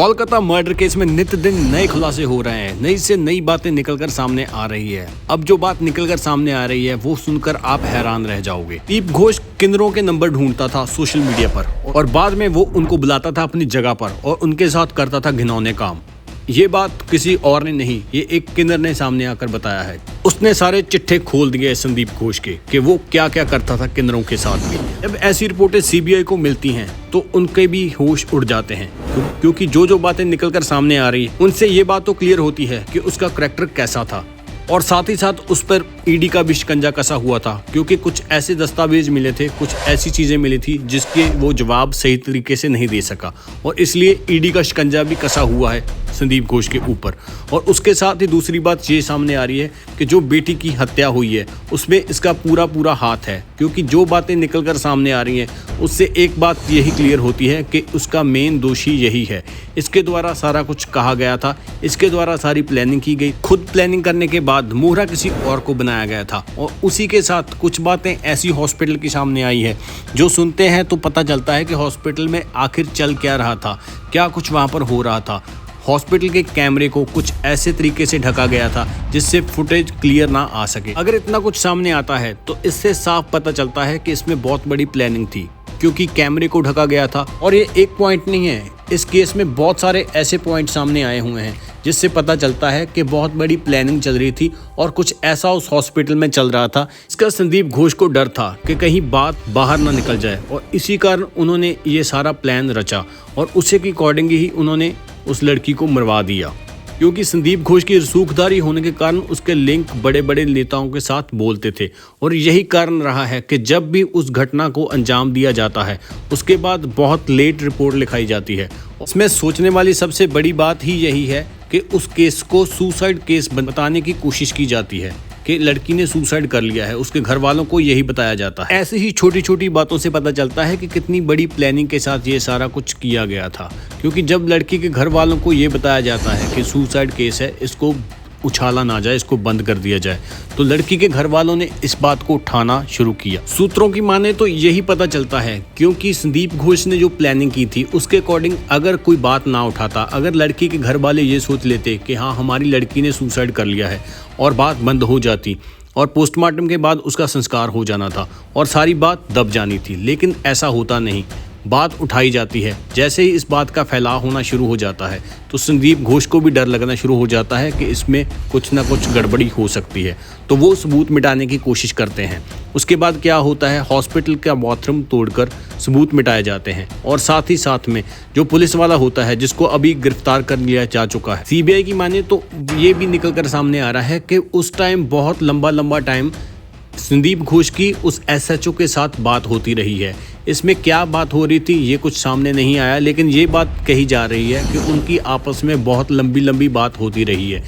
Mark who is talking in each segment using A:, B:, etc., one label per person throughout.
A: Kolkata murder case में नित्य दिन नए खुलासे हो रहे हैं, नई से नई बातें निकलकर सामने आ रही है। अब जो बात निकलकर सामने आ रही है वो सुनकर आप हैरान रह जाओगे। दीप घोष किन्नरों के नंबर ढूंढता था सोशल मीडिया पर और बाद में वो उनको बुलाता था अपनी जगह पर और उनके साथ करता था घिनौने काम। ये बात किसी और ने नहीं, ये एक किन्नर ने सामने आकर बताया है। उसने सारे चिट्ठे खोल दिए संदीप घोष के कि वो क्या क्या करता था किन्नरों के साथ भी। जब ऐसी रिपोर्टें सीबीआई को मिलती हैं तो उनके भी होश उड़ जाते हैं, क्योंकि जो बातें निकलकर सामने आ रही है उनसे ये बात तो क्लियर होती है कि उसका करैक्टर कैसा था। और साथ ही साथ उस पर ईडी का भी शिकंजा कसा हुआ था, क्योंकि कुछ ऐसे दस्तावेज मिले थे, कुछ ऐसी चीजें मिली थी जिसके वो जवाब सही तरीके से नहीं दे सका और इसलिए ईडी का शिकंजा भी कसा हुआ है संदीप घोष के ऊपर। और उसके साथ ही दूसरी बात ये सामने आ रही है कि जो बेटी की हत्या हुई है उसमें इसका पूरा हाथ है, क्योंकि जो बातें निकलकर सामने आ रही हैं उससे एक बात यही क्लियर होती है कि उसका मेन दोषी यही है। इसके द्वारा सारा कुछ कहा गया था, इसके द्वारा सारी प्लानिंग की गई। खुद प्लानिंग करने के बाद मोहरा किसी और को बनाया गया था और उसी के साथ कुछ बातें ऐसी हॉस्पिटल की सामने आई है जो सुनते हैं तो पता चलता है कि हॉस्पिटल में आखिर चल क्या रहा था, क्या कुछ वहां पर हो रहा था। हॉस्पिटल के कैमरे को कुछ ऐसे तरीके से ढका गया था जिससे फुटेज क्लियर ना आ सके। अगर इतना कुछ सामने आता है तो इससे साफ पता चलता है कि इसमें बहुत बड़ी प्लानिंग थी, क्योंकि कैमरे को ढका गया था। और ये एक पॉइंट नहीं है, इस केस में बहुत सारे ऐसे पॉइंट सामने आए हुए हैं जिससे पता चलता है कि बहुत बड़ी प्लानिंग चल रही थी और कुछ ऐसा उस हॉस्पिटल में चल रहा था। इसका संदीप घोष को डर था कि कहीं बात बाहर ना निकल जाए और इसी कारण उन्होंने ये सारा प्लान रचा और उसी के अकॉर्डिंग ही उन्होंने उस लड़की को मरवा दिया। क्योंकि संदीप घोष की रसूखदारी होने के कारण उसके लिंक बड़े बड़े नेताओं के साथ बोलते थे और यही कारण रहा है कि जब भी उस घटना को अंजाम दिया जाता है उसके बाद बहुत लेट रिपोर्ट लिखाई जाती है। उसमें सोचने वाली सबसे बड़ी बात ही यही है कि उस केस को सुसाइड केस बताने की कोशिश की जाती है कि लड़की ने सुसाइड कर लिया है, उसके घर वालों को यही बताया जाता है। ऐसे ही छोटी छोटी बातों से पता चलता है कि कितनी बड़ी प्लानिंग के साथ ये सारा कुछ किया गया था। क्योंकि जब लड़की के घर वालों को ये बताया जाता है कि सुसाइड केस है, इसको उछाला ना जाए, इसको बंद कर दिया जाए, तो लड़की के घर वालों ने इस बात को उठाना शुरू किया। सूत्रों की माने तो यही पता चलता है, क्योंकि संदीप घोष ने जो प्लानिंग की थी उसके अकॉर्डिंग अगर कोई बात ना उठाता, अगर लड़की के घर वाले ये सोच लेते कि हाँ हमारी लड़की ने सुसाइड कर लिया है और बात बंद हो जाती और पोस्टमार्टम के बाद उसका संस्कार हो जाना था और सारी बात दब जानी थी, लेकिन ऐसा होता नहीं। बात उठाई जाती है। जैसे ही इस बात का फैलाव होना शुरू हो जाता है तो संदीप घोष को भी डर लगना शुरू हो जाता है कि इसमें कुछ ना कुछ गड़बड़ी हो सकती है, तो वो सबूत मिटाने की कोशिश करते हैं। उसके बाद क्या होता है, हॉस्पिटल का बाथरूम तोड़कर सबूत मिटाए जाते हैं और साथ ही साथ में जो पुलिस वाला होता है जिसको अभी गिरफ्तार कर लिया जा चुका है। सीबीआई की माने तो ये भी निकल कर सामने आ रहा है कि उस टाइम बहुत लंबा टाइम संदीप घोष की उस एसएचओ के साथ बात होती रही है। इसमें क्या बात हो रही थी ये कुछ सामने नहीं आया, लेकिन ये बात कही जा रही है कि उनकी आपस में बहुत लंबी बात होती रही है।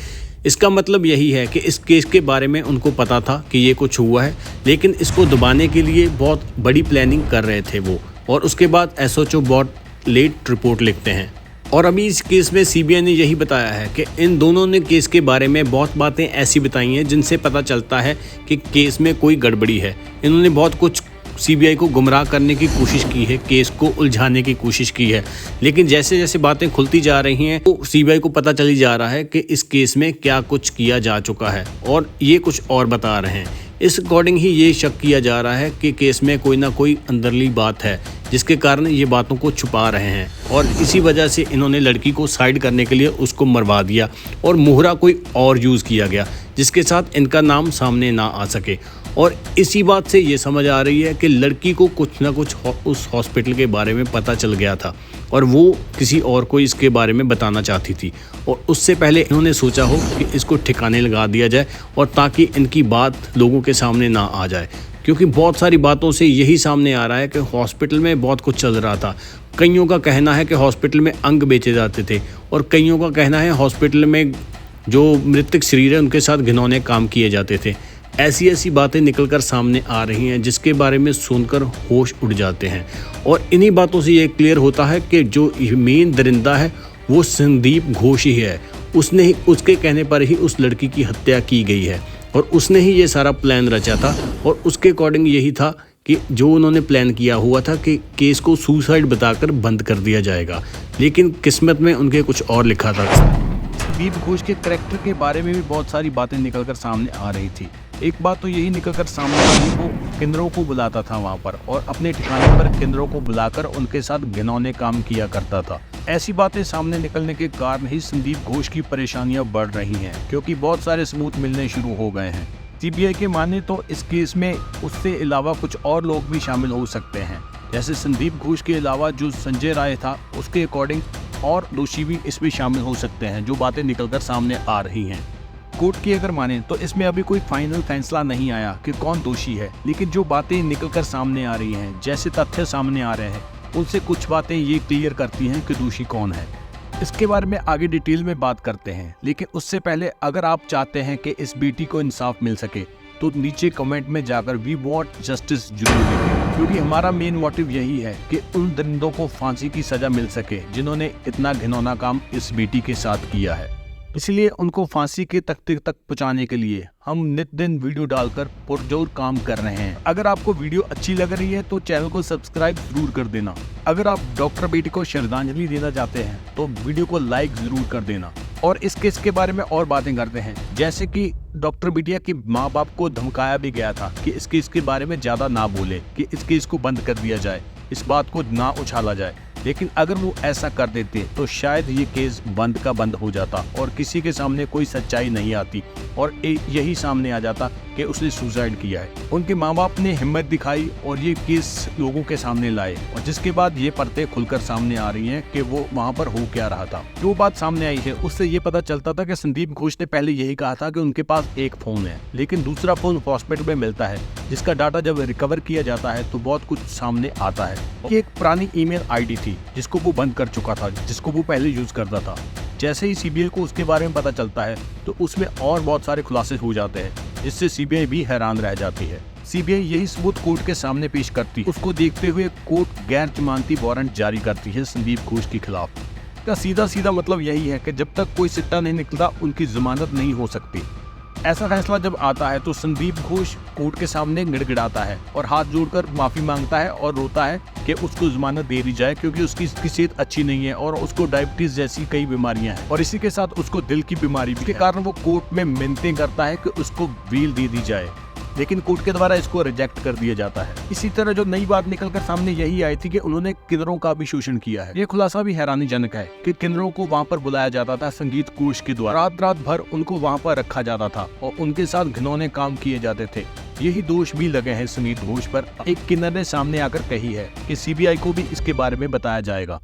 A: इसका मतलब यही है कि इस केस के बारे में उनको पता था कि ये कुछ हुआ है, लेकिन इसको दबाने के लिए बहुत बड़ी प्लानिंग कर रहे थे वो। और उसके बाद एसएचओ बहुत लेट रिपोर्ट लिखते हैं। और अभी इस केस में सीबीआई ने यही बताया है कि इन दोनों ने केस के बारे में बहुत बातें ऐसी बताई हैं जिनसे पता चलता है कि केस में कोई गड़बड़ी है। इन्होंने बहुत कुछ सीबीआई को गुमराह करने की कोशिश की है, केस को उलझाने की कोशिश की है, लेकिन जैसे जैसे बातें खुलती जा रही हैं तो सीबीआई को पता चली जा रहा है कि इस केस में क्या कुछ किया जा चुका है और ये कुछ और बता रहे हैं। इस अकॉर्डिंग ही ये शक किया जा रहा है कि केस में कोई ना कोई अंदरली बात है जिसके कारण ये बातों को छुपा रहे हैं और इसी वजह से इन्होंने लड़की को साइड करने के लिए उसको मरवा दिया और मोहरा कोई और यूज़ किया गया जिसके साथ इनका नाम सामने ना आ सके। और इसी बात से ये समझ आ रही है कि लड़की को कुछ ना कुछ उस हॉस्पिटल के बारे में पता चल गया था और वो किसी और को इसके बारे में बताना चाहती थी और उससे पहले इन्होंने सोचा हो कि इसको ठिकाने लगा दिया जाए और ताकि इनकी बात लोगों के सामने ना आ जाए। क्योंकि बहुत सारी बातों से यही सामने आ रहा है कि हॉस्पिटल में बहुत कुछ चल रहा था। कईयों का कहना है कि हॉस्पिटल में अंग बेचे जाते थे और कईयों का कहना है हॉस्पिटल में जो मृतक शरीर है उनके साथ घिनौने काम किए जाते थे। ऐसी बातें निकलकर सामने आ रही हैं जिसके बारे में सुनकर होश उड़ जाते हैं और इन्हीं बातों से ये क्लियर होता है कि जो मेन दरिंदा है वो संदीप घोष ही है। उसने ही, उसके कहने पर ही उस लड़की की हत्या की गई है और उसने ही ये सारा प्लान रचा था और उसके अकॉर्डिंग यही था कि जो उन्होंने प्लान किया हुआ था कि केस को सुसाइड बताकर बंद कर दिया जाएगा, लेकिन किस्मत में उनके कुछ और लिखा था। संदीप घोष के करैक्टर के बारे में भी बहुत सारी बातें निकलकर सामने आ रही थी। एक बात तो यही निकलकर सामने आई, वो किन्नरों को बुलाता था वहाँ पर और अपने ठिकाने पर किन्नरों को बुलाकर उनके साथ घिनौने काम किया करता था। ऐसी बातें सामने निकलने के कारण ही संदीप घोष की परेशानियां बढ़ रही हैं, क्योंकि बहुत सारे सबूत मिलने शुरू हो गए हैं। सीबीआई के माने तो इस केस में उससे अलावा कुछ और लोग भी शामिल हो सकते हैं, जैसे संदीप घोष के अलावा जो संजय राय था उसके अकॉर्डिंग और दोषी भी इसमें शामिल हो सकते हैं, जो बातें निकलकर सामने आ रही हैं। कोर्ट की अगर माने तो इसमें अभी कोई फाइनल फैसला नहीं आया कि कौन दोषी है, लेकिन जो बातें निकलकर सामने आ रही हैं, जैसे तथ्य सामने आ रहे हैं, उनसे कुछ बातें ये क्लियर करती हैं कि दोषी कौन है। इसके बारे में आगे डिटेल में बात करते हैं, लेकिन उससे पहले अगर आप चाहते हैं कि इस बेटी को इंसाफ मिल सके तो नीचे कमेंट में जाकर वी वांट जस्टिस जरूर लिखें, क्योंकि हमारा मेन मोटिव यही है कि उन दरिंदों को फांसी की सजा मिल सके जिन्होंने इतना घिनौना काम इस बेटी के साथ किया है। इसलिए उनको फांसी के तख्ते तक पहुंचाने के लिए हम नित दिन वीडियो डालकर पुरजोर काम कर रहे हैं। अगर आपको वीडियो अच्छी लग रही है तो चैनल को सब्सक्राइब जरूर कर देना। अगर आप डॉक्टर बेटी को श्रद्धांजलि देना चाहते हैं तो वीडियो को लाइक जरूर कर देना। और इस केस के बारे में और बातें करते हैं, जैसे कि डॉक्टर बिटिया के माँ बाप को धमकाया भी गया था कि इस केस के बारे में ज्यादा ना बोले, कि इस केस को बंद कर दिया जाए, इस बात को ना उछाला जाए। लेकिन अगर वो ऐसा कर देते तो शायद ये केस बंद का बंद हो जाता और किसी के सामने कोई सच्चाई नहीं आती और यही सामने आ जाता कि उसने सुसाइड किया है। उनके माँ बाप ने हिम्मत दिखाई और ये केस लोगों के सामने लाए, और जिसके बाद ये परतें खुलकर सामने आ रही हैं कि वो वहाँ पर हो क्या रहा था। जो बात सामने आई है उससे ये पता चलता था कि संदीप घोष ने पहले यही कहा था कि उनके पास एक फोन है, लेकिन दूसरा फोन हॉस्पिटल में मिलता है, जिसका डाटा जब रिकवर किया जाता है तो बहुत कुछ सामने आता है। ये एक पुरानी ईमेल आईडी थी जिसको वो बंद कर चुका था, जिसको वो पहले यूज करता था। जैसे ही सीबीआई को उसके बारे में पता चलता है तो उसमें और बहुत सारे खुलासे हो जाते हैं, जिससे सीबीआई भी हैरान रह जाती है। सीबीआई यही सबूत कोर्ट के सामने पेश करती है। उसको देखते हुए कोर्ट गैर जमानती वारंट जारी करती है संदीप घोष के खिलाफ। इसका सीधा सीधा मतलब यही है कि जब तक कोई सिट्टा नहीं निकलता उनकी जमानत नहीं हो सकती। ऐसा फैसला जब आता है तो संदीप घोष कोर्ट के सामने गिड़गिड़ाता है और हाथ जोड़कर माफी मांगता है और रोता है कि उसको जमानत दे दी जाए, क्योंकि उसकी सेहत अच्छी नहीं है और उसको डायबिटीज जैसी कई बीमारियां हैं और इसी के साथ उसको दिल की बीमारी भी के कारण वो कोर्ट में मिन्नतें करता है कि उसको बेल दे दी जाए, लेकिन कोर्ट के द्वारा इसको रिजेक्ट कर दिया जाता है। इसी तरह जो नई बात निकलकर सामने यही आई थी कि उन्होंने किन्नरों का भी शोषण किया है। ये खुलासा भी हैरानीजनक है कि किन्नरों को वहाँ पर बुलाया जाता था संगीत घोष के द्वारा, रात रात भर उनको वहाँ पर रखा जाता था और उनके साथ घिनौने काम किए जाते थे। यही दोष भी लगे हैं संगीत घोष पर। एक किन्नर ने सामने आकर कही है कि सीबीआई को भी इसके बारे में बताया जाएगा।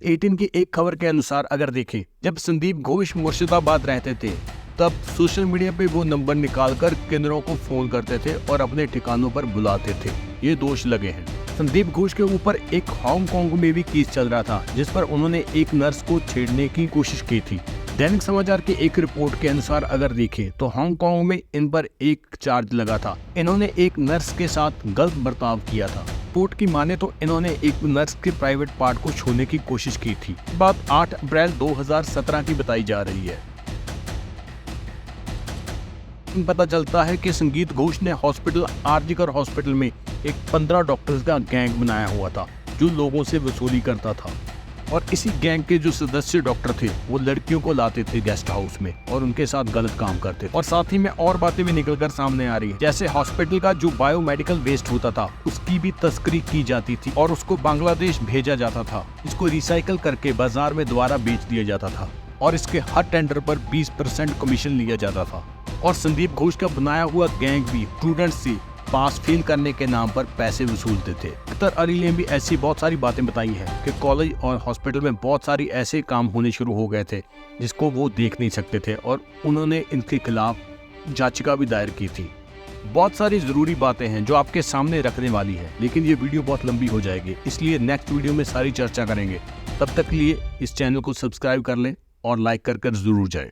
A: 18 की एक खबर के अनुसार अगर देखें, जब संदीप घोष मुर्शिदाबाद रहते थे तब सोशल मीडिया पे वो नंबर निकालकर किन्नरों को फोन करते थे और अपने ठिकानों पर बुलाते थे। ये दोष लगे हैं। संदीप घोष के ऊपर एक हांगकांग में भी केस चल रहा था, जिस पर उन्होंने एक नर्स को छेड़ने की कोशिश की थी। दैनिक समाचार की एक रिपोर्ट के अनुसार अगर देखें तो हांगकांग में इन पर एक चार्ज लगा था। इन्होंने एक नर्स के साथ गलत बर्ताव किया था। रिपोर्ट की माने तो इन्होंने एक नर्स के प्राइवेट पार्ट को छूने की कोशिश की थी। बात 8 अप्रैल 2017 की बताई जा रही है। पता चलता है कि संगीत घोष ने हॉस्पिटल आरजीकर हॉस्पिटल में एक 15 डॉक्टर्स का गैंग बनाया हुआ था जो लोगों से वसूली करता था, और इसी गैंग के जो सदस्य डॉक्टर थे वो लड़कियों को लाते थे गेस्ट हाउस में और उनके साथ गलत काम करते थे। और साथ ही में और बातें भी निकलकर सामने आ रही है, जैसे हॉस्पिटल का जो बायोमेडिकल वेस्ट होता था उसकी भी तस्करी की जाती थी और उसको बांग्लादेश भेजा जाता था। इसको रिसाइकल करके बाजार में दोबारा बेच दिया जाता था और इसके हर टेंडर पर 20% कमीशन लिया जाता था। और संदीप घोष का बनाया हुआ गैंग भी स्टूडेंट्स से पास फेल करने के नाम पर पैसे वसूलते थे। अख्तर अली ने भी ऐसी बहुत सारी बातें बताई हैं कि कॉलेज और हॉस्पिटल में बहुत सारी ऐसे काम होने शुरू हो गए थे जिसको वो देख नहीं सकते थे और उन्होंने इनके खिलाफ याचिका भी दायर की थी। बहुत सारी जरूरी बातें हैं जो आपके सामने रखने वाली है, लेकिन ये वीडियो बहुत लंबी हो जाएगी, इसलिए नेक्स्ट वीडियो में सारी चर्चा करेंगे। तब तक के लिए इस चैनल को सब्सक्राइब कर लें और लाइक कर जरूर जाए।